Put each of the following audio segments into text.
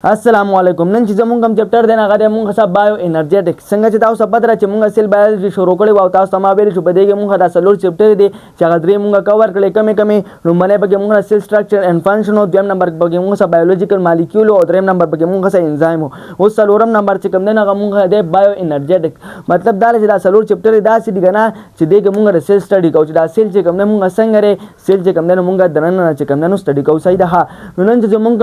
अस्सलाम वालेकुम। नन چې زمونږ کوم چپټر دی هغه د مونږ حساب بایو انرجیټکس څنګه چې تاسو پته را چې مونږ سیل بایولوژي شروع کړی و او تاسو ته ما ویل چې په دې کې مونږ دا څلور چپټر دي چې هغه درې مونږ کور کړل کمې لومړی پکې مونږ سیل سټرکچر اینڈ فنکشن او دویم نمبر پکې مونږ بایولوژیکل مالیکول او دریم نمبر پکې مونږ انزایم او څلورم نمبر چې کوم دی هغه مونږ د بایو انرجیټک مطلب دا چې دا څلور چپټر دا سې دي کنه چې دې کې مونږ سیل سټډي کوو چې دا سیل چې کوم دی مونږ څنګه لري سیل چې کوم دی مونږ دننه چې کوم دی نو سټډي کوو صحیح ده. نن چې مونږ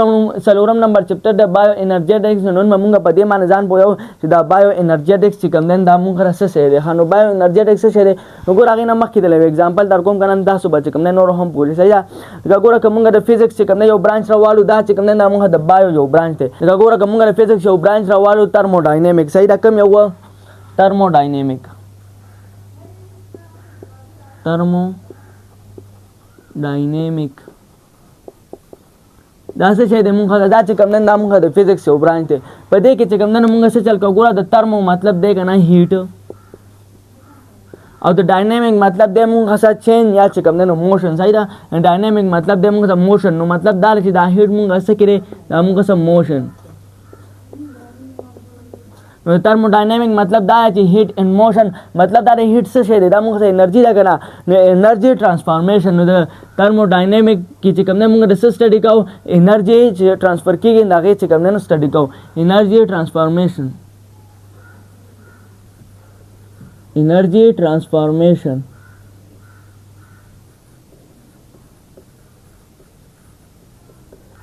څلورم نمبر چپټر د بایو انرجیټکس نن مونږ په دې باندې ځان پوهیو چې دا بایو انرجیټکس چې کوم دی دا مونږ سره څه دی نو بایو انرجیټکس څه دی نو ګور هغه نه مخکې د اگزامپل در کوم کنه تاسو به چې کوم دی نور هم پوهیږئ صحیح ده. ګور کوم د فزکس چې کوم دی یو برانچ راوالو دا چې کوم دی دا مونږ د بایو یو برانچ دی. ګور کوم د فزکس یو برانچ راوالو ترموډاینامک صحیح ده کوم یو ترموډاینامک دا څه شی دی مونږ دا چې کوم دا مونږ د فزکس یو برانچ دی په دې کې چې کوم مونږ څه چل کو ګوره د ترمو مطلب دی کنه هیټ او د ډاینامیک مطلب دی مونږ څه چینج یا چې کوم نو موشن صحیح ده. ډاینامیک مطلب دی مونږ موشن نو مطلب دا چې دا هیټ مونږ څه کړي دا مونږ څه موشن thermodynamic मतलब دا چې heat in motion मतलब دا heat څه شی دی دا موږ ته انرژي ده کنه نو انرژي ټرانسفارمیشن نو د thermodynamic کې چې کوم نه موږ د سټډي کوو انرژي چې ټرانسفر کیږي دا غي چې کوم نه سټډي کوو انرژي ټرانسفارمیشن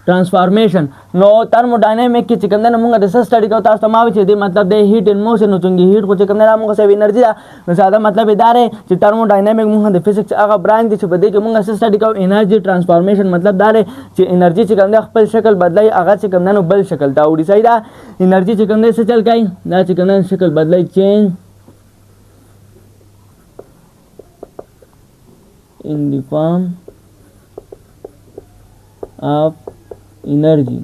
ट्रांसफॉर्मेशन नो थर्मोडायनामिक की चिकन ने मुंगा रिसर्च स्टडी का तास तमाम चीज मतलब दे हीट इन मोशन चुंगी हीट को चिकन ने मुंगा से एनर्जी दा ज्यादा मतलब इदारे कि थर्मोडायनामिक मुंगा दे फिजिक्स आगा ब्रांच दे बदे के मुंगा से स्टडी का एनर्जी ट्रांसफॉर्मेशन मतलब दारे कि एनर्जी चिकन ने खपल शक्ल बदलाई आगा चिकन ने बल शक्ल दा उड़ी सही दा एनर्जी चिकन ने से चल गई ना चिकन ने शक्ल बदलाई change in the form of energy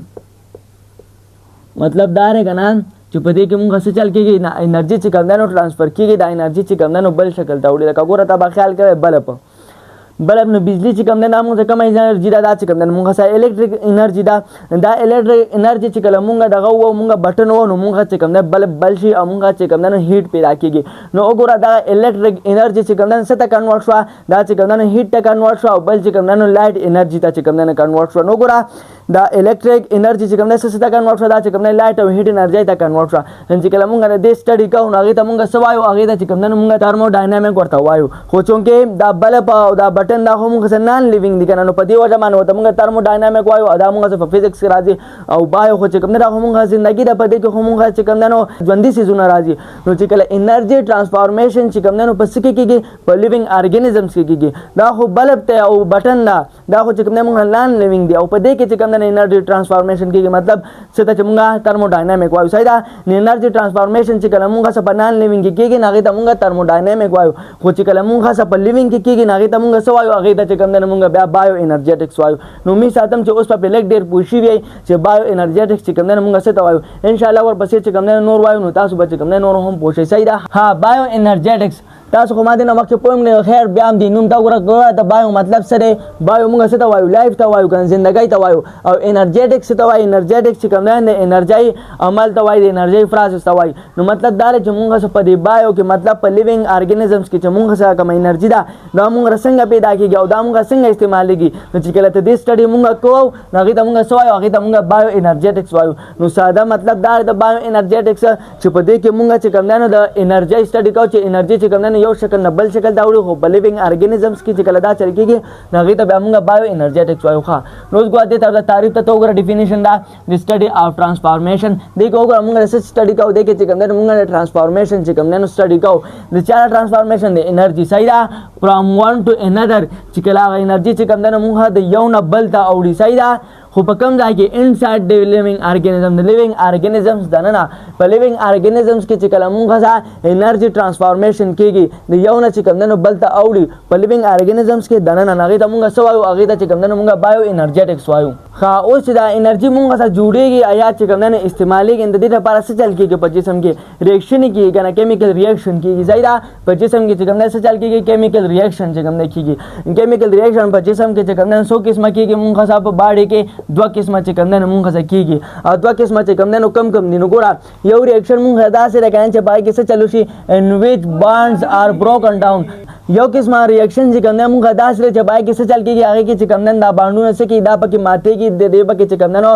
मतलब दार है ना چې په دې کې مونږ څه چل کېږي انرژي چې کوم دی نو ټرانسفر کېږي دا انرژي چې کوم دی نو بل شکل ته وړي لکه ګوره ته به خیال کوئ بلب نو بجلی چې کوم دی دا مونږ ته کومه انرژي ده دا چې کوم دی مونږ سره الکتریک انرژي ده دا الکتریک انرژي چې کله مونږ دغه وو مونږ بټن وو نو مونږ چې کوم دی بلب بل شي او مونږ چې کوم دی نو هیټ پیدا کېږي نو وګوره دا الکتریک انرژي چې کوم دی څه ته کنورټ شوه دا چې کوم دی نو هیټ ته کنورټ شوه او بل چې کوم دی نو لایټ انرژي ته چې کوم دی نو کنورټ شوه نو وګوره دا الکتریک انرژي چې کوم دی څه ته کنورټ شوه دا چې کوم دی لایټ او هیټ انرژي ته کنورټ شوه چې کله مونږ د سټډي کوو نو هغې ته مونږ څه وایو هغې ته چې کوم دی نو مونږ ترموډاینامیک ورته وایو خو چونکې دا بلب او دا بټن دا خو مونږ نان لیوینګ دي کنه نو په دې وجه باندې وته موږ ترموډاینامیک وایو دا موږ په فزکس کې راځي او بایو خو چې کوم نه راغو موږ زندگی د په دې کې خو موږ چې کوم نه نو ژوندۍ سيزونه راځي نو چې کله انرژي ټرانسفارمیشن چې کوم نه نو په سکه کېږي په لیوینګ ارګانیزمز کې کېږي دا خو بلب ته او بټن دا خو چې کوم نه موږ نان لیوینګ دي او په دې کې چې کوم نه انرژي ټرانسفارمیشن کېږي مطلب څه ته چې موږ ترموډاینامیک وایو صحیح ده انرژي ټرانسفارمیشن چې کله موږ څه په نان لیوینګ کې کېږي هغه ته موږ ترموډاینامیک وایو خو چې کله موږ څه په لیوینګ کې کېږي هغه ته موږ څه وایو هغه ته چې کوم نه موږ بیا بایو انرجیټکس وایو نو می ساتم چې اوس په لیک ډیر پوښي وي چې بایو انرجیټکس چې کوم نه موږ څه ته وایو ان شاء الله ورپسې چې کوم نه نور وایو نو تاسو به چې کوم نه نور هم پوښي صحیح ده. ها بایو انرجیټکس تاسو خو ما دې نو مخکې پوهم نه خیر بیا هم دي نوم تا ګوره د بایو مطلب څه دی بایو موږ څه ته وایو لایف ته وایو کنه زندګۍ ته وایو او انرجیټکس ته وایو انرجیټکس چې کوم نه انرژي عمل ته وایو انرژي پروسس ته وایو نو مطلب دا چې موږ څه په دې بایو کې مطلب په لیوینګ ارګانیزمز کې چې موږ څه کوم انرژي ده دا موږ څنګه پیدا کیږي او دا موږ څنګه استعمالېږي نو چې کله ته دې سټډي موږ کوو نو هغې ته موږ څه وایو هغې ته موږ بایو انرجیټکس وایو نو ساده مطلب دا د بایو انرجیټکس چې په دې کې موږ چې کوم نه د انرژي سټډي کوو چې انرژي چې کوم نه یو شکل نه بل شکل دا وړي خو په لیوینګ ارګانیزمز کې چې کله دا چل کېږي نو هغې ته بیا موږ بایو انرجیټکس وایو ښه نو اوس ګوره دې ته تعریف ته وګوره ډیفینیشن دا د سټډي آف ټرانسفارمیشن دې کې وګوره موږ ریسرچ سټډي کوو دې کې چې کوم نه موږ د ټرانسفارمیشن چې کوم نه سټډي کوو د چا ټرانسفارمیشن د انرژي صحیح ده فرام ون ټو انادر چې کله هغه انرژي چې کوم نه موږ د یو نه بل ته اوړي صحیح ده خو په کوم ځای کې انسایډ د لیوینګ ارګانیزم د لیوینګ ارګانیزمز دننه په لیوینګ ارګانیزمز کې چې کله موږ ځا انرژي ټرانسفارمیشن کېږي د یو نه چې کوم نه بل ته اوړي په لیوینګ ارګانیزمز کې دننه هغې ته موږ څه وایو هغې ته چې کوم نه موږ بایو انرجیټکس وایو ښه اوس چې دا انرژي موږ سره جوړېږي یا چې کوم نه استعمالېږي د دې لپاره څه چل کېږي په جسم کې ریاکشن کېږي که نه کیمیکل ریاکشن کېږي ځای دا په جسم کې چې کوم نه څه چل کېږي کیمیکل ریاکشن چې کوم نه کېږي کیمیکل ریاکشن په جسم کې چې کوم نه څو قسمه کېږي موږ سره په باډي کې دوه قسمه چې کم دنو مونږ څه کیږي او دوه قسمه چې کم دنو کم دي نو ګوره یو ریاکشن مونږ داسې راکاین چې پای کې څه چلو شي ان ویچ بانډز آر بروکن ډاون یو قسمه ریاکشن چې کوم نه مونږه داسې چې پای کې څه چل کېږي هغه کې چې کوم نه دا باندونه څه کې دا پکې ماتېږي د دې پکې چې کوم نه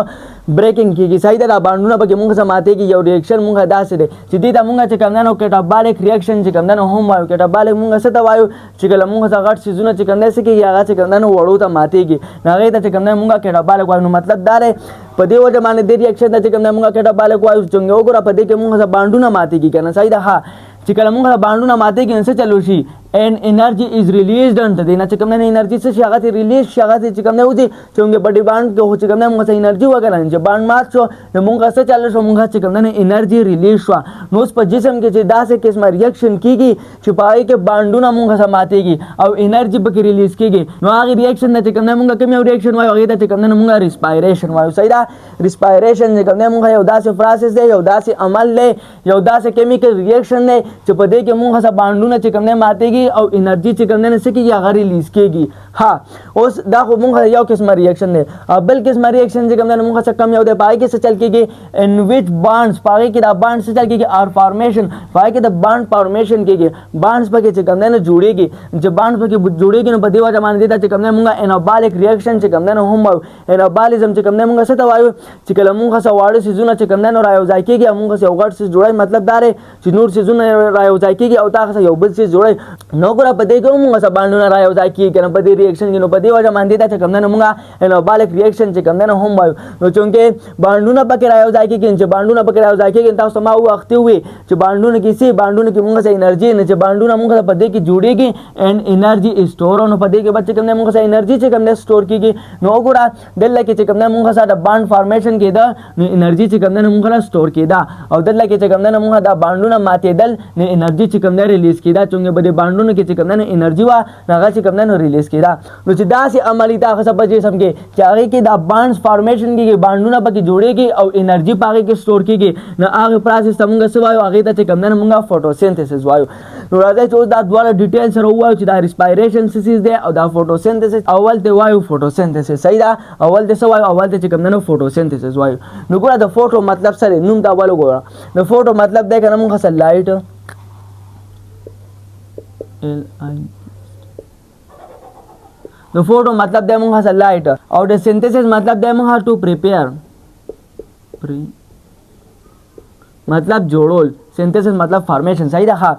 بریکینګ کېږي صحیح ده دا باندونه پکې مونږ څه ماتېږي یو ریاکشن مونږه داسې دی چې دې ته مونږه چې کوم نه کټابالیک ریاکشن چې کوم نه هم وایو کټابالیک مونږ څه ته وایو چې کله مونږ څه غټ سيزونه چې کوم نه څه کېږي هغه چې کوم نه وړو ته ماتېږي هغه ته چې کوم نه مونږه کټابالیک وایو نو مطلب دا دی په دې وجه باندې د ریاکشن ته چې کوم نه مونږه کټابالیک وایو څنګه وګوره په دې کې مونږ څه باندونه ماتېږي کنه صحیح ده ها چې کله مونږه باندونه ماتېږي نو څه چلو شي and energy is released انت دینا چې کوم نه انرژي څه شي هغه ته ریلیز شي هغه چې کوم نه وځي چې په دې باندې کې چې کوم نه موږ انرژي وګورئ چې باندې مات شو نو موږ څه چل شو موږ چې کوم نه انرژي ریلیز شو نو په جسم کې چې داسې قسمه ریاکشن کیږي چې پای کې باندونه موږ سماتېږي او انرژي به ریلیز کیږي نو هغه ریاکشن نه چې کوم نه موږ کوم یو ریاکشن وایو هغه ته کوم نه موږ ریسپایریشن وایو صحیح ده ریسپایریشن چې کوم نه موږ یو داسې پروسس دی یو داسې عمل دی یو داسې کیمیکل ریاکشن دی چې په دې کې موږ سره باندونه چې کوم نه ماتېږي او انرژي چې کوم نه سکیږي هغه ریلیز کیږي ها اوس دا خو موږ یو قسمه ریاکشن دی بل قسمه ریاکشن چې کوم نه موږ څه کم یو دی پای کې څه چل کیږي ان ویچ بانډز پای کې دا بانډ څه چل کیږي ار فارمیشن پای کې د بانډ فارمیشن کیږي بانډز پکې چې کوم نه جوړيږي چې بانډ پکې جوړيږي نو په دې وجه باندې دا چې کوم نه موږ انابالیک ریاکشن چې کوم نه هم انابالیزم چې کوم نه موږ څه ته وایو چې کله موږ څه واړو سيزونه چې کوم نه رايو ځای کیږي موږ څه یو غټ څه جوړای مطلب دا دی چې نور سيزونه رايو ځای کیږي او تاسو یو بل څه جوړای نو ګره په دې کې موږ څه باندونه رايو ځای کیږي کنه په دې ریاکشن کې نو په دې وجه باندې دا چې کوم نه موږ انابالیک ریاکشن چې کوم نه هم وایو نو چونکه باندونه پکې رايو ځای کیږي چې باندونه پکې رايو ځای کیږي تاسو ما وخت وي چې باندونه کې سي باندونه کې موږ څه انرژي نه چې باندونه موږ په دې کې جوړيږي ان انرژي اسټور نو په دې کې بچ کوم نه موږ څه انرژي چې کوم نه اسټور کیږي نو ګره دلته کې چې کوم نه موږ سره باند فارمیشن کېده نو انرژي چې کوم نه موږ سره اسټور کېده او دلته کې چې کوم نه موږ دا باندونه ماتېدل نو انرژي چې کوم نه ریلیز کېده چې په دې باندونه کې چې کوم نه انرژي وا هغه چې کوم نه ریلیز کېده نو چې دا سي عملی تاسو په جسم کې چې هغه کې دا باندز فارمیشن کې باندونه پکې جوړيږي او انرژي پاګه کې اسټور کېږي نو هغه پروسس موږ څه وایو هغه ته چې کوم نه موږ فوټوسینتھیسس وایو نو راځي چې دا دواړه ډیټیل سره وایو چې دا ریسپایریشن سیسز دی او دا فوټوسینتھیسس اول ته وایو فوټوسینتھیسس صحیح ده اول ته څه وایو اول ته چې کوم نه فوټوسینتھیسس وایو نو ګوره د فوټو مطلب سره نوم دا اول ګوره د فوټو مطلب دی کنه موږ سره لایټ د فوټو مطلب دی موږ سره لایټ او د سینتھیسس مطلب دی موږ ټو پریپیر مطلب جوړول سینتھیسس مطلب فارمیشن صحیح ده ها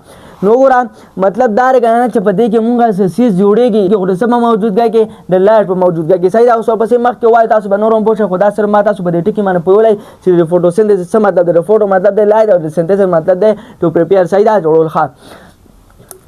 نو ګوره مطلب دا رګنه چې په دې کې مونږه سیس جوړيږي چې د سم موجودګۍ کې د لایټ په موجودګۍ کې صحیح ده اوس په سم مخ کې وای تاسو به نورم پوښه خدا سره ما تاسو به دې ټکی باندې پوهلای چې د فوټوسینتھیسس څه مطلب دی فوټو مطلب دی لایټ او د سینتھیسس مطلب دی ټو پریپیر صحیح ده جوړول ښه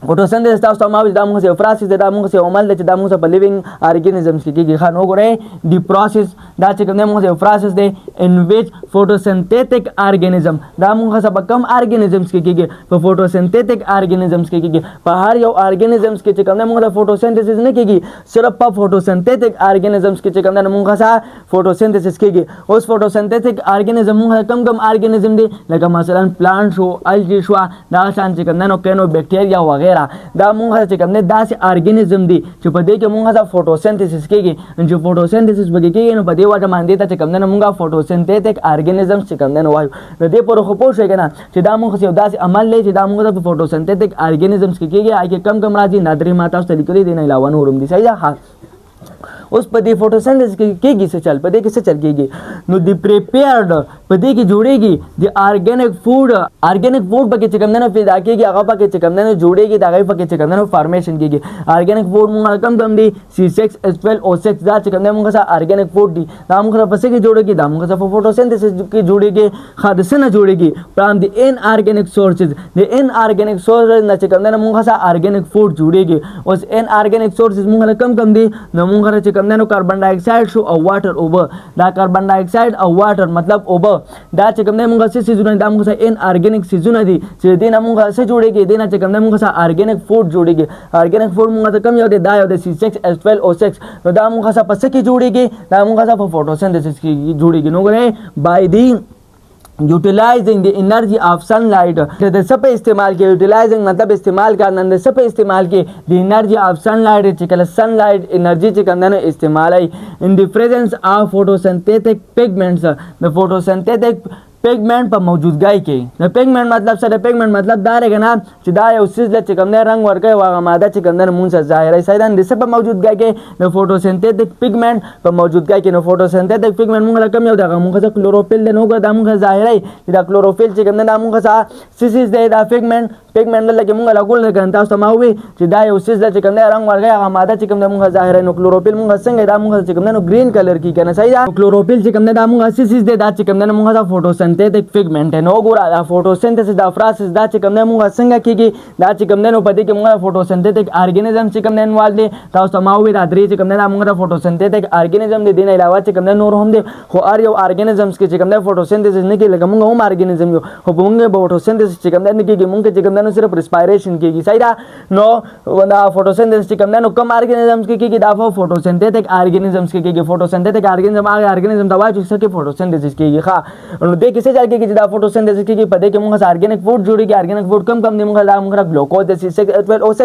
فوټوسینتھیسس تاسو ته ما ویل دا موږ سره پروسس دا موږ سره عمل چې دا موږ په لیوینګ ارګانیزمز کې کېږي خان وګورئ دی پروسس دا چې کوم موږ سره پروسس دی ان ویچ فوټوسینتھیټک ارګانیزم دا موږ سره کم ارګانیزمز کې کېږي په فوټوسینتھیټک ارګانیزمز کې کېږي په هر یو ارګانیزمز کې چې کوم موږ سره فوټوسینتھیسس نه کېږي صرف په فوټوسینتھیټک ارګانیزمز کې چې کوم موږ سره فوټوسینتھیسس کېږي اوس فوټوسینتھیټک ارګانیزم موږ کم ارګانیزم دی لکه مثلا پلانټ شو الګي شو دا شان چې کوم نو کینو بیکټیریا وغیرہ دا مونږ چې کوم نه داسې ارګانیزم دي چې په دې کې مونږ سره فوټوسینتھیسس کېږي چې فوټوسینتھیسس به کېږي نو په دې وجه باندې ته چې کوم نه مونږه فوټوسینتھیټک ارګانیزم چې کوم نه وایو نو دې پر خو پوه شئ کنه چې دا مونږ یو داسې عمل دی چې دا مونږ د فوټوسینتھیټک ارګانیزمز کې کېږي هغه کم کم راځي نادرې ماته تاسو لیکلي دي نه علاوه نورم دي صحیح ده اوس په دې فوټوسینتھیسس کې کېږي څه چل په دې کې څه چل کېږي نو دی پریپیرډ په دې کې جوړيږي د ارګانیک فود پکې چې کوم نه پیدا کېږي هغه پکې چې کوم نه جوړيږي دا هغه پکې چې کوم نه فارمیشن کېږي ارګانیک فود موږ کم دي C6H12O6 دا چې کوم نه موږ سره ارګانیک فود دي دا موږ په څه کې جوړيږي دا موږ سره فوټوسینتھیسس کې جوړيږي خاصه نه جوړيږي فرام دی ان ارګانیک سورسز د ان ارګانیک سورسز نه چې کوم نه موږ سره ارګانیک فود جوړيږي اوس ان ارګانیک سورسز موږ کم دي نو موږ چې کوم نه کاربن ډای اکساید شو او واټر اوبه دا کاربن ډای اکساید او واټر مطلب اوبه دا چې کوم نه موږ څه سيزونه دا موږ ان ارګانیک سيزونه دي چې دینه موږ څه جوړيږي دینه چې کوم نه موږ سره ارګانیک فود جوړيږي ارګانیک فود موږ ته کم یو دی دا یو د C6H12O6 نو دا موږ سره پس کې جوړيږي دا موږ سره په فوټوسینتھیسس کې جوړيږي نو ګره بای دی utilizing the energy of sunlight د سپه استعمال کې utilizing مطلب استعمال کارنن د سپه استعمال کې the energy of sunlight چې کله sunlight انرژي چې کمنه استعمالای in the presence of photosynthetic pigments د photosynthetic پیگمنٹ په موجودګۍ کې د پیگمنٹ مطلب سره پیگمنٹ مطلب دا رګه نه چې دا یو سیز ل چې کوم نه رنگ ورکوي واغه ماده چې کوم نه مونږ ظاهري سیدان د سبب موجودګۍ کې د فوټوسنتیټک پیگمنٹ په موجودګۍ کې نو فوټوسنتیټک پیگمنٹ مونږ کم یو دغه مونږ څخه کلوروفیل د نوګه د مونږ ظاهري د کلوروفیل چې کوم نه مونږ څخه سیز دی دا پیگمنٹ لکه مونږ لا کول نه تاسو ما وي چې دا یو سیز ل چې کوم نه رنگ ورکوي هغه ماده چې کوم نه مونږ ظاهري نو کلوروفیل مونږ څنګه دا مونږ چې کوم نه گرین کلر کې کنه سیدا کلوروفیل چې کوم نه دا مونږ سیز دی دا چې کوم نه مونږ فوټوسنتیټک پیگمنٹ نو ګوره دا فوټوسنتھسس دا پروسس دا چې کوم نه مونږ څنګه کیږي دا چې کوم نه په دې کې مونږ فوټوسنتھیټک ارګانیزم چې کوم نه انوالو دي تاسو ما وی دا درې چې کوم نه مونږ فوټوسنتھیټک ارګانیزم دي دین علاوه چې کوم نه نور هم دي خو ار یو ارګانیزمز کې چې کوم نه فوټوسنتھسس نه کوي لکه مونږ هم ارګانیزم یو خو مونږ فوټوسنتھسس چې کوم نه کیږي مونږ چې کوم نه صرف ریسپایریشن کیږي صحیح دا نو دا فوټوسنتھسس چې کوم نه کوم ارګانیزمز کې کیږي دا فوټوسنتھیټک ارګانیزمز کې کیږي فوټوسنتھیټک ارګانیزم هغه ارګانیزم دا وایي چې فوټوسنتھسس کیږي ښه نو دې کې څه ځای کې چې دا فوټوسنتھسس کیږي په دې کې موږ ارګانیک فوډ جوړیږي ارګانیک فوډ کم کم دی موږ لا موږ ګلوکوز د C6H12O6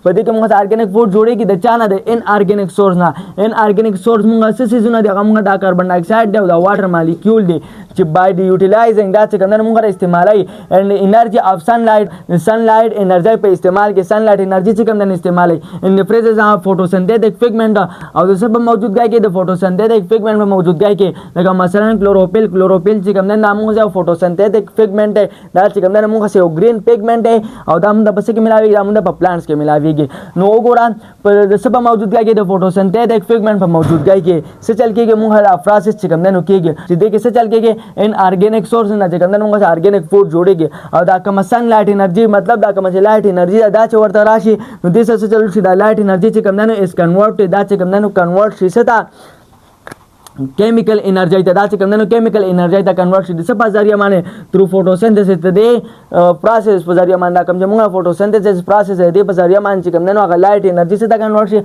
په دې کې موږ ارګانیک فوډ جوړیږي د چانه د ان ارګانیک سورس نه ان ارګانیک سورس موږ څه سيزونه دي موږ دا کاربن ډای اکساید دی او دا واټر مالیکول دی چې بای دی یوټیلایزینګ دا چې کنه موږ استعمالای ان انرژي اف سنلایټ انرژي په استعمال کې سنلایټ انرژي چې کوم نه استعمالای ان پریزنس اف فوټوسنتھیټک پیگمنٹ او د سبب موجودګۍ کې د فوټوسنتھیټک پیگمنٹ په موجودګۍ کې لکه مثلا کلوروفیل چې کوم نه موږ فوټوسنتھیټک پیگمنٹ دا چې کوم نه موږ سه گرین پیگمنٹ او دا موږ په څه کې ملاوي دا موږ په پلانټس کې ملاويږي نو وګورئ په د سبب موجودګۍ کې د فوټوسنتھیټک پیگمنٹ په موجودګۍ کې څه چل کېږي موږ د افراسس چې کوم نه کېږي چې دې کې څه چل کېږي ان ارګانیک سورس نه چې کوم نه موږ ارګانیک فوډ جوړيږي او دا کوم سن لایټ انرژي مطلب دا کوم چې لایټ انرژي دا چې ورته راشي نو دې څه چل شي دا لایټ انرژي چې کوم نه اس کنورټ دا چې کوم نه کنورټ شي ستا chemical energy ته دا چې کوم نو chemical energy ته کنورټ شي د څه په ذریعہ باندې تھرو فوټوسنتھسس ته دی پروسس په ذریعہ باندې کوم چې موږ فوټوسنتھسس پروسس دی په ذریعہ باندې چې کوم نو هغه لایټ انرژي ته کنورټ شي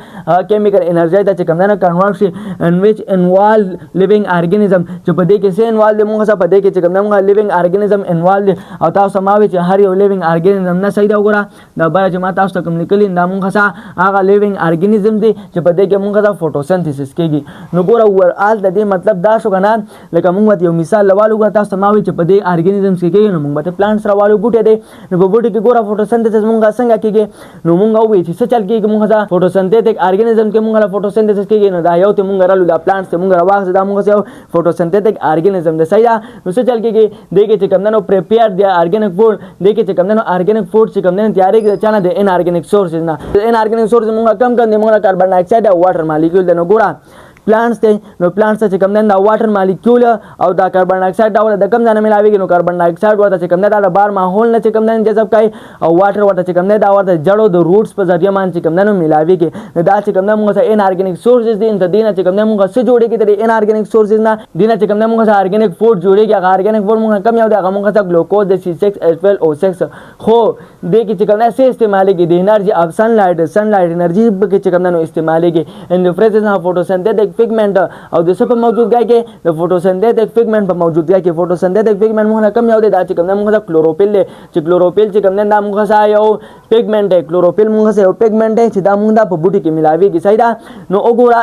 chemical energy ته چې کوم نو کنورټ شي ان ویچ انوالو لیوینګ ارګانیزم چې په دې کې څه انوالو دی موږ څه په دې کې چې کوم نو لیوینګ ارګانیزم انوالو دی او تاسو سماوي چې هر یو لیوینګ ارګانیزم نه صحیح دا وګوره دا بیا چې ما تاسو ته کوم لیکلی دا موږ څه هغه لیوینګ ارګانیزم دی چې په دې کې موږ څه فوټوسنتھسس کېږي نو ګوره ورال د دې مطلب دا شو کنه لکه موږ یو مثال لوالو غا تاسو سماوي چې په دې ارګانیزمز کې کېږي نو موږ ته پلانټس راوالو بوټي دي نو په بوټي کې ګوره فوټوسنتھسس موږ څنګه کېږي نو موږ وې چې څه چل کېږي موږ دا فوټوسنتھیټک ارګانیزم کې موږ لا فوټوسنتھسس کېږي نو دا یو ته موږ رالو دا پلانټس ته موږ راوغځ دا موږ یو فوټوسنتھیټک ارګانیزم د صحیح نو څه چل کېږي دغه چې کوم نو پریپیر دی ارګانیک فوډ دغه چې کوم نو ارګانیک فوډ چې کوم نو تیاری کې چانه د ان ارګانیک سورسز نه ان ارګانیک سورس موږ کم کم موږ کاربن ډای اکساید او واټر مالیکول د نو ګوره प्लांट्स थे know plants څخه کوم نه واټر مالیکول او دا کاربن ډای اکساید ډول د کم ځای ملاويږي نو کاربن ډای اکساید ورته چې کوم نه دا بار ماحول نه چې کوم نه جذب کوي او واټر ورته چې کوم نه دا ورته جړو د روټس په ذریعہ باندې کوم نه ملاويږي دا چې کوم نه موږ ان ارګانیک سورسز دي د دینه چې کوم نه موږ څه جوړيږي د ان ارګانیک سورسز نه دینه چې کوم نه موږ ارګانیک فوډ جوړيږي هغه ارګانیک فوډ موږ کم یو دا موږ څه ګلوکوز د C6H12O6 خو د کې چې کوم نه سه استعمالېږي د انرژي اف سنلایټ انرژي به چې کوم نه استعمالېږي ان د پریزنس اف فوټوسنتھیټک پیگمنٹ او د څه په موجودګۍ کې د فوټوسنتھیټک پیگمنٹ په موجودګۍ کې فوټوسنتھیټک پیگمنٹ موږ کم یو دی دا چې کوم نه موږ کلوروفیل دی چې کلوروفیل چې کوم نه موږ سره یو پیگمنٹ دی کلوروفیل موږ سره یو پیگمنٹ دی چې دا موږ په بوټي کې ملاويږي صحیح ده نو وګوره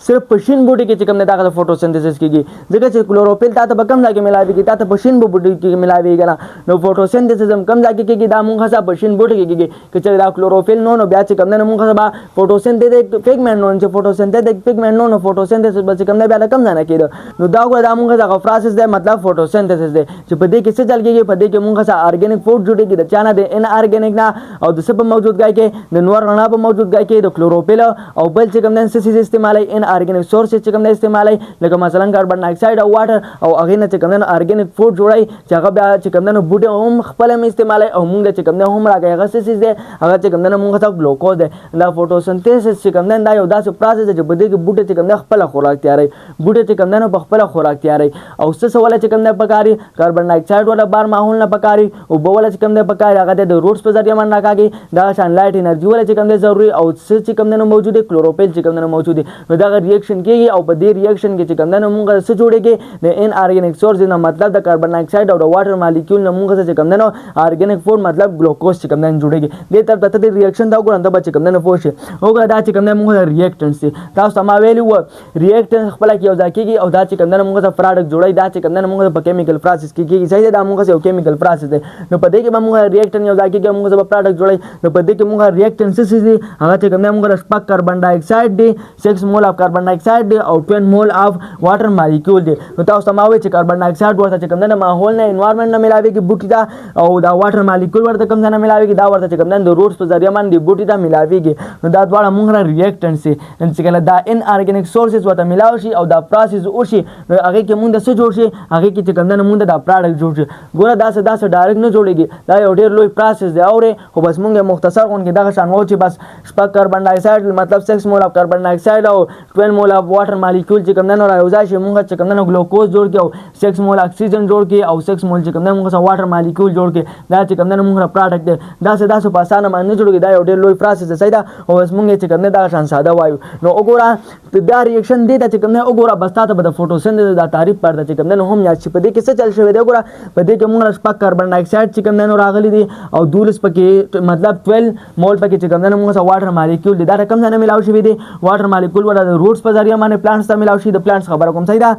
صرف پشین بوټي کې چې کوم نه دا فوټوسنتھسس کیږي ځکه چې کلوروفیل ته په کم ځای کې ملاويږي ته پشین بوټي کې ملاويږي نو فوټوسنتھسس هم کم ځای کې کیږي دا موږ سره پشین بوټي کې کیږي چې دا کلوروفیل نو بیا چې کوم نه موږ سره فوټوسنتھیټک پیگمنٹ نو چې فوټوسنتھیټک پیگمنٹ نو فوټوسنتھسس به کوم نه بیا کم ځای نه کېده نو دا وګوره دا موږ سره پروسس دی مطلب فوټوسنتھسس دی چې په دې کې څه چل کېږي په دې کې موږ سره ارګانیک فوډ جوړيږي د چانه د ان ارګانیک نه او د سبب موجودګۍ کې د نور رڼا په موجودګۍ کې د کلوروفیل او بل چې کوم نه څه استعمالي ان ارګانیک سورس چې کوم نه استعمالي لکه مثلا کاربن ډای اکساید او واټر او هغه نه چې کوم نه ارګانیک فوډ جوړای چې هغه بیا چې کوم نه بوټي هم خپل هم استعمالي او موږ چې کوم نه هم راګي هغه څه دی هغه چې کوم نه موږ ته ګلوکوز دی دا فوټوسنتھسس چې کوم نه دا یو داسې پروسس دی چې بده کې بوټي چې کوم نه خپل خوراک تیاري بوټي چې کوم نه په خپل خوراک تیاري او څه سوال چې کوم نه پکاري کاربن ډای اکساید ولا بار ماحول نه پکاري او بوله چې کوم نه پکاري هغه د روټس په ذریعہ باندې راکاږي دا سنلایټ انرژي ولا چې کوم نه ضروري او څه چې کوم نه موجوده کلوروفیل چې کوم نه موجوده نو دا ریاکشن کیږي او په دې ریاکشن کې چې کوم نه مونږ څه جوړیږي د ان ارګینیک سورس نه مطلب د کاربن ډای اکساید او د واټر مالیکول نه مونږ چې کوم نه ارګینیک فود مطلب ګلوکوز چې کوم نه جوړیږي دې تر ته د ریاکشن دا ګورم د بچ کوم نه پوه شي وګوره دا چې کوم نه مونږ ریاکټنټس دي تاسو ما ویلو ریاکټنټ خپل کې یو ځای کیږي او دا چې کوم نه مونږ پروډکټ جوړای دا چې کوم نه مونږ په کیمیکل پروسس کې کیږي صحیح دا مونږ یو کیمیکل پروسس دی نو په دې کې مونږ ریاکټنټ یو ځای کیږي مونږ په پروډکټ جوړای نو په دې کې مونږ ریاکټنټس دي هغه چې کوم نه مونږ شپږ کاربن ډای اکساید دی 6 مول اف کاربن ډای اکساید دی او 10 مول اف واټر مالیکول دی نو تاسو ما وایي چې کاربن ډای اکساید ورته چې کوم نه ماحول نه انوایرنمنت نه ملاويږي بوټي دا او دا واټر مالیکول ورته کوم نه ملاويږي دا ورته چې کوم نه د روټس په ذریعہ باندې بوټي دا ملاويږي نو دا دواړه مونږ ریاکټنټس دي چې کله دا ان ارګینیک سورسز ورته ملاو شي او دا پروسس وشي نو هغه کې مونږ د څه جوړ شي هغه کې چې کوم نه مونږ دا پروډکټ جوړ شي ګوره دا څه ډایرکټ نه جوړيږي دا یو ډیر لوی پروسس دی اوره خو بس مونږ مختصر غون کې دا شان وو چې بس شپږ کاربن ډای اکساید مطلب 6 مول اف کاربن ډای اکساید او 12 مول اف واټر مالیکول چې کوم نه راوځي شي مونږ چې کوم نه ګلوکوز جوړ کې او 6 مول اکسیجن جوړ کې او 6 مول چې کوم نه مونږ واټر مالیکول جوړ کې دا چې کوم نه مونږ پروډکټ دی دا څه په اسانه باندې جوړيږي دا یو ډیر لوی پروسس دی صحیح دا او بس مونږ چې کوم نه دا شان ساده وایو نو وګوره دا ریاکشن دی چې کوم نه وګوره بس تاسو به د فوټوسنتز دا تعریف پرده چې کوم نه هم یا چې په دې کې څه چل شوی دی وګوره په دې کې مونږ شپږ کاربن ډای اکساید چې کوم نه راغلي دي او 12 پکې مطلب 12 مول پکې چې کوم نه مونږ واټر مالیکول دي دا رقم نه ملاو شوی دی واټر مالیکول ولا د روټس په ذریعہ باندې پلانټس ته ملاو شي د پلانټس خبره کوم صحیح ده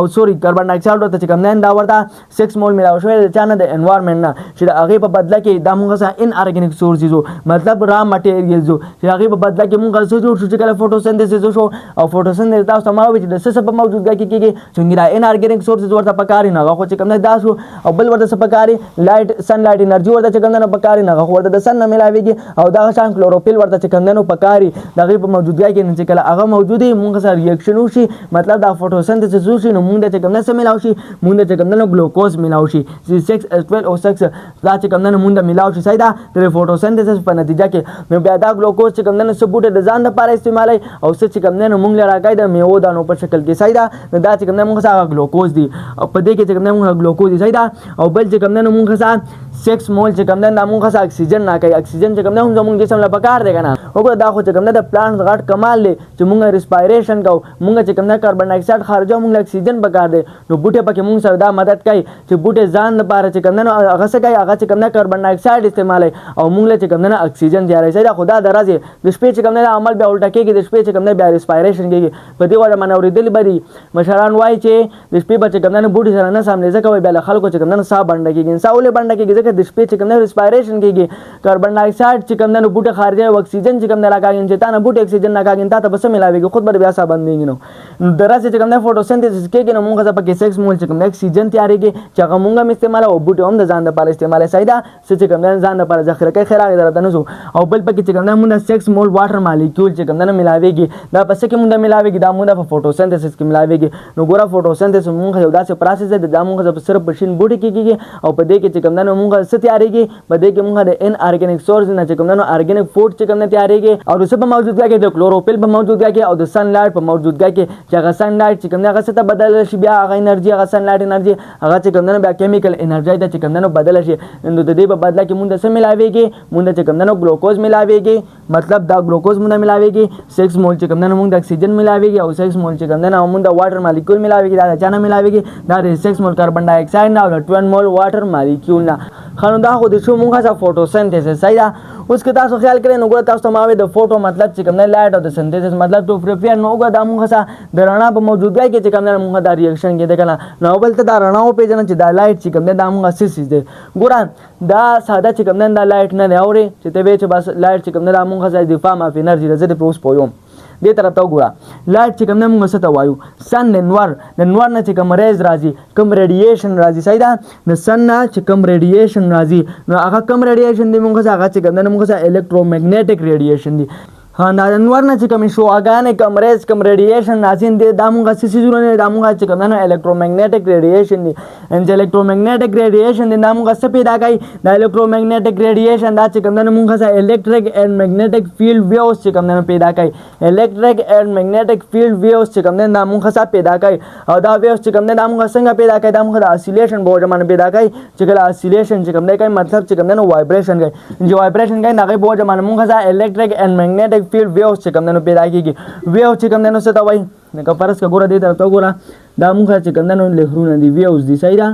او سوري کاربن ډای اکساید ورته چې کوم نه دا ورته 6 مول ملاو شوی د چانه د انوایرنمنت نه چې هغه په بدله کې د مونږ سره ان ارګینیک سورسز مطلب را مټیریلز چې هغه په بدله کې مونږ څه جوړ شو چې کله فوټوسنتھسس شو او فوټوسنتھسس تاسو ما وایي چې د څه په موجودګۍ کې کېږي څنګه دا ان ارګینیک سورسز ورته پکاري نه خو چې کوم نه دا شو او بل ورته څه پکاري لایټ سن لایټ انرژي ورته چې کوم نه پکاري نه خو ورته د سن نه ملاويږي او دا شان کلوروفیل ورته چې کوم نه پکاري دغه په موجودګۍ کې چې کله هغه موجودي مونږ سره ریاکشن وشي مطلب دا فوټوسنتھسس وشي نو مونږ چې کوم نه ملاو شي مونږ چې کوم نه ګلوکوز ملاو شي 6 او 6 دا چې کوم نه مونږ ملاو شي صحیح دا د فوټوسنتھسس په نتیجه کې نو بیا دا ګلوکوز چې کوم نه سبوټه د ځان لپاره استعمالي او څه چې کوم نه مونږ لراګای د میوه دانو په شکل کې صحیح دا دا چې کوم نه مونږ سره ګلوکوز دي او په دې کې چې کوم نه مونږ ګلوکوز دي صحیح دا او بل چې کوم نه مونږ سره 6 مول چې کوم نه مونږ سره اکسیجن نه کوي اکسیجن چې کوم نه زموږ جسم لپاره کار دی کنه وګوره دا خو چې کوم نه د پلانټس غټ کمال دی چې مونږ ریسپایریشن کوو مونږ چې کوم نه کاربن ډای اکساید خارجو مونږ اکسیجن پکار دی نو بوټي پکې مونږ سره دا مدد کوي چې بوټي ځان لپاره چې کوم نه هغه څه کوي هغه چې کوم نه کاربن ډای اکساید استعمالوي او مونږ له چې کوم نه اکسیجن تیاري صحیح دا خدا درازي د شپې چې کوم نه عمل بیا الټا کېږي د شپې چې کوم نه بیا ریسپایریشن کېږي په دې وجه باندې اورېدل بری مشران وایي چې د شپې بچ کوم نه بوټي سره نه سامنے ځکه وای بیا خلکو چې کوم نه ساه باندې کېږي ساه ولې باندې کېږي ځکه د شپې چې کوم نه ریسپایریشن کېږي کاربن ډای اکساید چې کوم نه بوټي خارجي او اکسیجن چې کوم نه راکاږي چې تا نه بوټي اکسیجن نه کاږي تا ته بس ملاويږي خود بیا ساه باندې نو دراسه چې کوم نه فوټوسنتھسس کېږي نو مونږ ځکه کې 6 مول چې کوم اکسیجن تیارېږي چې هغه مونږ استعمال او بوټي هم د ځان لپاره استعمال صحیح ده چې کوم نه ځان لپاره ذخیره کوي خیر هغه درته نه او بل پکې چې کوم نه مونږ 6 مول واټر مالیکول چې کوم نه ملاويږي دا پس کې مونږ ملاويږي دا مونږ په فوټوسنتھسس کې ملاويږي نو ګوره فوټوسنتھسس مونږ یو داسې پروسس دی دا مونږ صرف بشین بوټي کېږي او په دې کې چې کوم نه مونږ څه تیارېږي په دې کې مونږ د ان ارګینیک سورس نه چې کوم نه ارګینیک فود چې کوم نه تیارېږي او د څه په موجودګۍ کې د کلوروفیل په موجودګۍ کې او د سن لایټ په موجودګۍ کې چې هغه سن لایټ چې کوم نه هغه څه ته بدل شي بیا هغه انرژي هغه سن لایټ انرژي هغه چې کوم نه بیا کیمیکل انرژي ته چې کوم نه بدل شي نو د دې په بدله کې مونږ څه ملاويږي مونږ چې کوم نه ګلوکوز ملاويږي مطلب دا ګلوکوز مونږ ملاويږي 6 مول چې کوم نه مونږ د اکسیجن ملاويږي او 6 مول چې کوم نه مونږ د واټر مالیکول ملاويږي دا چانه ملاويږي دا 6 مول کاربن ډای اکساید نه او 12 مول واټر مالیکول نه خنو دا خو د شو مونږه سره فوټوسنتھسس صحیح ده اوس که تاسو خیال کړئ نو ګوره تاسو ته ما وایي د فوټو مطلب چې کوم نه لایټ او د سنتھسس مطلب ټو پریپیر نو ګوره دا مونږه سره د رڼا په موجودګۍ کې چې کوم نه مونږه دا ریاکشن کېده کنه نو بل ته دا رڼا او پیژنه چې دا لایټ چې کوم نه دا مونږه سیس دي ګوره دا ساده چې کوم نه دا لایټ نه دی اوري چې ته وې چې بس لایټ چې کوم نه دا مونږه سره د فارم اف انرژي زده په اوس پویم دې طرف ته وګوره لایټ چې کوم نه موږ څه ته وایو سن د نور نه چې کوم ریز راځي کوم ریډیشن راځي صحیح ده د سن نه چې کوم ریډیشن راځي نو هغه کوم ریډیشن دی موږ هغه چې کوم نه موږ الکترومګنیټک ریډیشن دی ها دا نور نه چې کوم شوګانې کوم ریز کوم ریډیشن راځي د موږ څه سيزونه د موږ چې کوم نه الکترومګنیټک ریډیشن دی ان الکترومګنیټک ریډیشن د موږ څه پیدا کوي د الکترومګنیټک ریډیشن دا چې کوم نه موږ الکتریک اینڈ میګنیټک فیلډ ویوز چې کوم نه پیدا کوي الکتریک اینڈ میګنیټک فیلډ ویوز چې کوم نه موږ پیدا کوي او دا ویوز چې کوم نه موږ څنګه پیدا کوي دا موږ د اسیلیشن په وجه باندې پیدا کوي چې کله اسیلیشن چې کوم نه کوي مطلب چې کوم نه وایبریشن کوي چې وایبریشن کوي هغه په وجه باندې موږ الکتریک اینڈ میګنیټک میگنیټک فیلډ ویوز چې کوم دنو پیدا کیږي. ویو چې کوم دنو څه ته وایي لکه فرض که ګوره دې طرف ته وګوره دا مونږ چې کوم دنو لهرونه دي ویوز دي صحیح ده.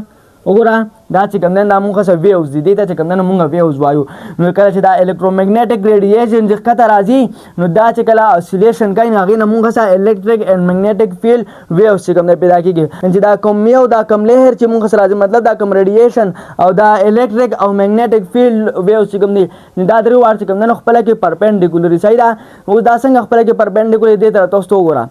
وګوره دا چې کوم دنو دا مونږ څه ویوز دي دې ته چې کوم دنو مونږ ویوز وایو. نو کله چې دا الکترومیګنیټک ریډیشن چې ښکته راځي نو دا چې کله اسیلیشن کوي نو هغې نه مونږ څه الکتریک اینډ میګنیټک فیلډ ویوز چې کوم دی پیدا کېږي. چې دا کوم یو دا کوم لهر چې مونږ سره راځي مطلب دا کوم ریډیشن او دا الکتریک او میګنیټک فیلډ ویوز چې کوم دی دا درې واړه چې کوم دی نو خپله کې پرپینډیکولر صحیح ده. اوس دا څنګه خپله کې پرپینډیکولر دې طرف ته اوس ته وګوره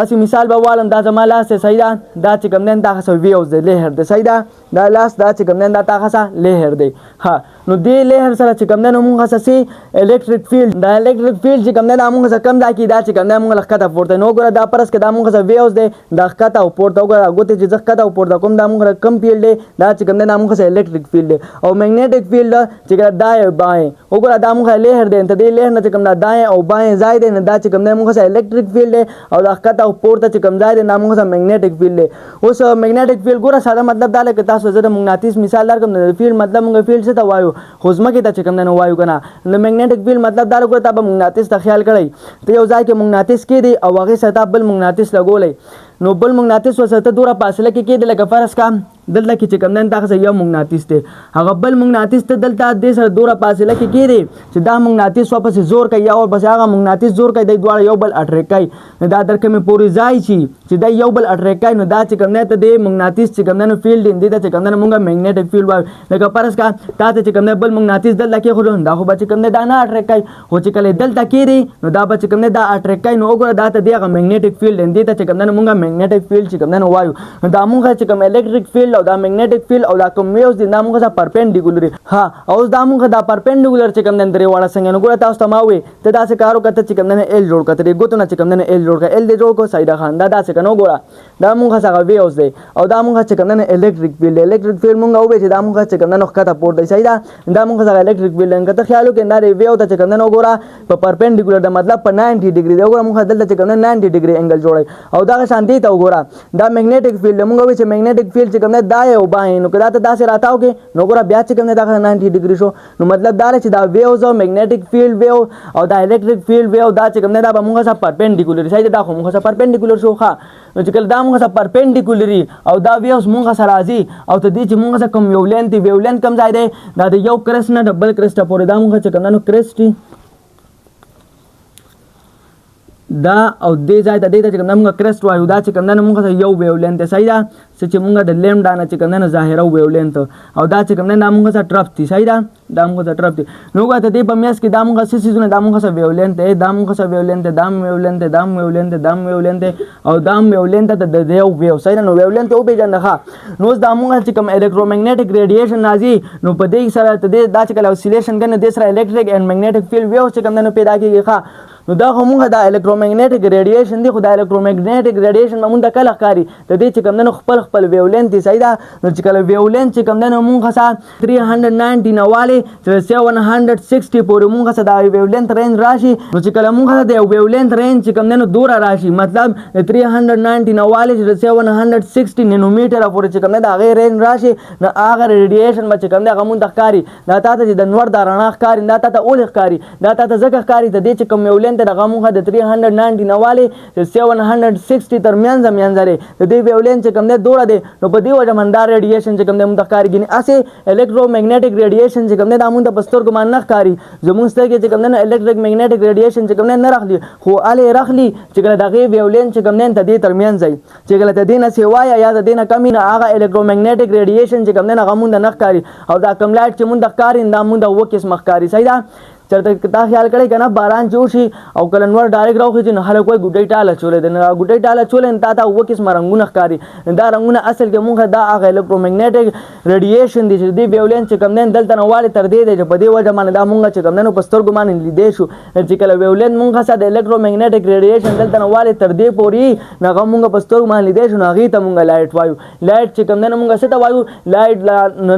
اسی مثال به والم دا زما لاس دی صحیح ده. دا چې کوم دی دا څه ویوز دی لهر دی صحیح ده. دا لاس دا چې کوم دی دا تا څه لهر دی. ها نو دې لهر سره چې کوم دی نو مونږ څه الکتریک فیلډ دا الکتریک فیلډ چې کوم دی دا مونږ څه کم ځای کې دا چې کوم دی مونږ ښکته پورته نو وګوره دا فرض کې دا مونږ څه ویوز دی دا ښکته او پورته وګوره ګوتې چې زه ښکته او پورته کوم دا مونږ کم فیلډ دی دا چې کوم دی دا مونږ څه الکتریک فیلډ دی. او میګنیټک فیلډ چې کله دایې بایې وګوره دا مونږ لهر دی ته دې لهر نه چې کوم دا دایې او بایې ځای دی نو دا چې کوم دی مونږ څه الکتریک فیلډ دی او دا ښکته او پورته چې کوم ځای دی دا مونږ څه میګنیټک فیلډ دی. اوس میګنیټک فیلډ ګوره ساده مطلب دا لکه تاسو زه د مغناطیس مثال درکړم د فیلډ مطلب مونږ فیلډ څه ته وایو خو ځمکې ته چې کوم دی نو وایو که نه. نو میګنیټک فیلډ مطلب دا ګوره تا به مغناطیس ته خیال کړی ته یو ځای کې مغناطیس کېدی او هغې سره تا بل مغناطیس لګولی نو بل مغناطیس ورسره ته دومره فاصله کې کېدی لکه فرض کا دلته کې چې کوم دی تا یو مغناطیس دی هغه بل مغناطیس ته دلته دې سره دومره فاصله کې کېدی چې دا مغناطیس واپس زور کوي یا ورپسې هغه مغناطیس زور کوي دی دواړه یو بل اټریک کوي نو دا در کومې پورې ځای چې دا یو بل اټریک کوي نو دا چې کوم دی ته دې مغناطیس چې کوم دی نو فیلډ دی دې ته چې کوم دی نو مونږ میګنیټک فیلډ وایو. لکه فرض کا تا ته چې کوم دی بل مغناطیس دلته کېښودو دا خو به چې کوم دی دا نه اټریک کوي خو چې کله دلته کېدی نو دا به چې کوم دی دا اټریک کوي نو وګوره دا ته دی هغه میګنیټک فیلډ دی دې ته چې کوم دی نو مونږ میګنیټک فیلډ چې کوم دی نو وایو. نو دا مونږ چې کوم الکتریک فیلډ او دا میګنیټک فیلډ او دا کوم ویوز دي دا مونږ سره پرپینډیکولر ها اوس دا مونږ دا پرپینډیکولر چې کوم دی درې واړه څنګه نو ګوره تاسو ته ما وې ته داسې کار وکړه چې کوم دی ایل جوړ کړه ته دې ګوتو نه چې کوم دی ایل جوړ کړه ایل دې جوړ کړو سایده خان دا داسې که نو ګوره دا مونږ څنګه ویوز دی او دا مونږ چې کوم دی الکتریک فیلډ الکتریک فیلډ مونږ وویل چې دا مونږ چې کوم دی نو ښکته پورته دی صحیح ده. دا مونږ څنګه الکتریک فیلډ دی که ته خیال وکړې دا د ویو ته چې کوم دی نو ګوره په پرپینډیکولر د مطلب په 90 ډیګري دی وګوره مونږ دلته چې کوم دی 90 ډیګري انګل جوړوي او دغه شان دې ته وګوره دا میګنیټک فیلډ دی مونږ وویل چې میګنیټک فیلډ چې کوم دی دا یو بایې نو که دا ته داسې راتاو کې نو ګوره بیا چې کوم دی دغه 90 ډیګري شو نو مطلب دا دی چې دا ویوز او میګنیټک فیلډ ویو او دا الکتریک فیلډ ویو دا چې کوم دی دا به مونږ سره پرپینډیکولر صحیح دا خو مونږ سره پرپینډیکولر شو ښه. نو چې کله دا مونږ سره پرپینډیکولري او دا ویوز مونږ سره راځي او ته دې چې مونږ سره کوم ویو لینث دی ویو لینث کوم ځای دی دا د یو کرسټ نه د بل کرسټه پورې دا مونږ چې کوم دی نو کرسټ دا او دې ځای ته دې ته چې کوم دی مونږ کرسټ وایو دا چې کوم دی نو مونږ سره یو ویو لینث دی صحیح ده چې مونږ د لیمډا نه چې کوم دی نو ظاهره ویو لینث او دا چې کوم دی دا مونږ سره ټرف دی صحیح ده دا مونږ سره ټرف دی. نو ګوره ته دې په میاشت کې دا مونږ څه څیزونه دا مونږ سره ویو لینث دی دا مونږ سره ویو لینث دی دا ویو لینث دی دا ویو لینث دی دا ویو لینث دی او دا ویو لینث د یو ویو صحیح ده. نو ویو لینث وپېژنده ښه نو اوس دا مونږ چې کوم الکترومیګنیټک ریډیشن راځي نو په دې سره ته دې دا چې کله اوسیلیشن کوي نو دې سره الکتریک اینډ میګنیټک فیلډ ویوز چې کوم دی نو پیدا کېږي ښه. نو دا خو مونږ دا الکترومیګنیټک ریډیشن دی خو دا الکترومیګنیټک ریډیشن به مونږ ته کله ښکاري د دې چې کوم دی نو خپل ویو لینث دی صحیح ده. نو چې کله ویو لینث چې کوم دی نو مونږ سره 390 نه والې تر 760 پورې مونږ سره دا ویو لینث رینج راشي نو چې کله مونږ سره د ویو لینث رینج چې کوم دی نو دوره راشي مطلب 390 نه والې تر 760 نینومیټره پورې چې کوم دی د هغې رینج راشي نو هغه ریډیشن به چې کوم دی هغه مونږ ته ښکاري دا تا ته چې د نور دا رڼا ښکاري دا تا ته ولې ښکاري دا تا ته ځکه ښکاري د دې چې کوم ویو لینث دغه مونږ د 390 نه والې 760 تر منځه دی د دې ویو لینث چې کوم دی دوره دی نو په دې وجه باندې دا ریډیشن چې کوم دی مونږ ته ښکاري ګینې هسې الکترومیګنیټک ریډیشن چې کوم دی دا مونږ ته په سترګو باندې نه ښکاري زمونږ سترګې چې کوم دی نو الکتریک میګنیټک ریډیشن چې کوم دی نه راخلي خو هلې راخلي چې کله د هغې ویو لینث چې کوم دی د دې تر منځ دی چې کله د دې نه سوایه یا د دې نه کم وي نو هغه الکترومیګنیټک ریډیشن چې کوم دی هغه مونږ ته نه ښکاري او دا کوم لایټ چې مونږ ته ښکاري دا مونږ ته اووه قسمه ښکاري صحیح ده. چېرته تا خیال کړی که نه باران چې وشي او کله نور ډایرکټ راوخېږي نو خلک وایي ګوډۍ ټاله اچولی دی نو ګوډۍ ټاله اچولی نو تا ته اووه قسمه رنګونه ښکاري دا رنګونه اصل کې مونږ دا هغه الکترومیګنیټک ریډیشن دی چې د دې ویو لینث چې کوم دی دلته نه والې تر دې دی چې په دې وجه باندې دا مونږ چې کوم دی نو په سترګو باندې لیدی شو چې کله ویو لینث مونږ سره د الکترومیګنیټک ریډیشن دلته نه والې تر دې پورې نو هغه مونږ په سترګو باندې لیدی شو نو هغې ته مونږ لایټ وایو. لایټ چې کوم دی نو مونږ څه ته وایو لایټ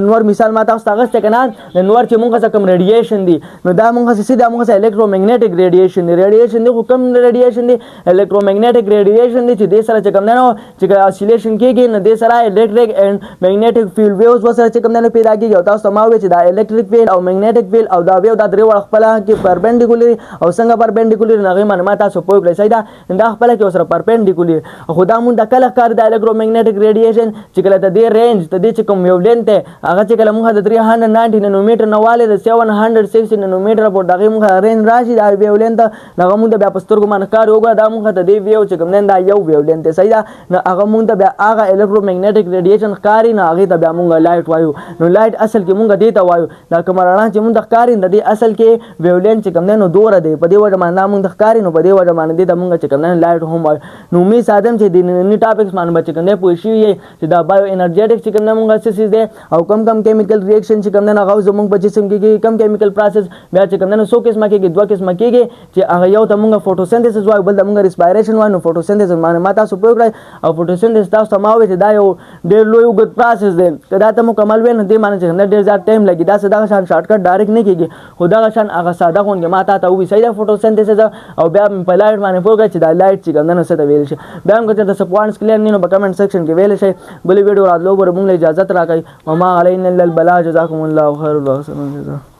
نور مثال ما تاسو ته اخیستی که نه د نور چې مونږ سره کوم ریډیشن دی نو دا مونږ سیده مونږ الکترومغنیټک ریډیشن دی ریډیشن دی خو کوم ریډیشن دی الکترومغنیټک ریډیشن دی چې دې سره چې کوم نه چې اسیلیشن کیږي نه دې سره الکتریک اینڈ میګنیټک فیلډ ویوز وسره چې کوم نه پیدا کیږي او تاسو ما وی چې دا الکتریک فیلډ او میګنیټک فیلډ او دا ویو دا درې وړ خپل کې پرپنډیکولر او څنګه پرپنډیکولر نه غي معلومات تاسو پوه کړئ سیدا دا خپل کې سره پرپنډیکولر خو دا مونږ د کله کار د الکترومغنیټک ریډیشن چې کله ته دې رینج ته دې چې کوم ویو لینث هغه چې کله مونږ د 390 نانومیټر نه والي د 760 نانومیټر په دغه مونږ رینج راشي دا ویو لینث هغه مونږ بیا پسترګو باندې کار وګړه دا مونږ ته دې ویو چې کوم نه دا یو ویو لینث سیدا نو هغه مونږ ته بیا هغه الکترومغنیټک ریډیشن کاری نه هغه ته بیا مونږ لایټ وایو نو لایټ اصل کې مونږ دې ته وایو دا کوم رڼا چې مونږ د کاری د دې اصل کې ویو لینث چې کوم نه دوره دی په دې وجه باندې مونږ د کاری نو په دې وجه باندې دې مونږ چې کوم نه لایټ هم وایو نو می سادم چې د نن ټاپکس باندې بچ کنده پوه شي چې دا بایو انرجیټک چې کوم نه مونږ څه دي او کم کیمیکل ریاکشن چې کوم نه هغه زمونږ په جسم کې کم کیمیکل پروسس بیا چې کوم نه 100 قسمه کې 2 قسمه کېږي چې هغه یو ته مونږ فوټوسنتھسس وایو بل د مونږ ریسپایریشن وایو فوټوسنتھسس باندې ما تاسو پوه کړئ او فوټوسنتھسس تاسو سماوي چې دا یو ډېر لوی وګت پروسس دی کدا ته مکمل وین دې معنی چې ډېر زیات ټایم لګي دا ساده شان شارټ کټ ډایرکټ نه کېږي خدا شان هغه ساده غونډه ما ته وی سیدا فوټوسنتھسس او بیا په لایټ باندې پوه کړئ چې دا لایټ چې کوم نه څه ته ویل شي بیا موږ ته د سپوانس کلیر نه په کمنټ سیکشن کې ویل شي بل ویډیو راتلو پر موږ اجازه راکړئ وما علینا الا البلاغ جزاکم الله خیر الله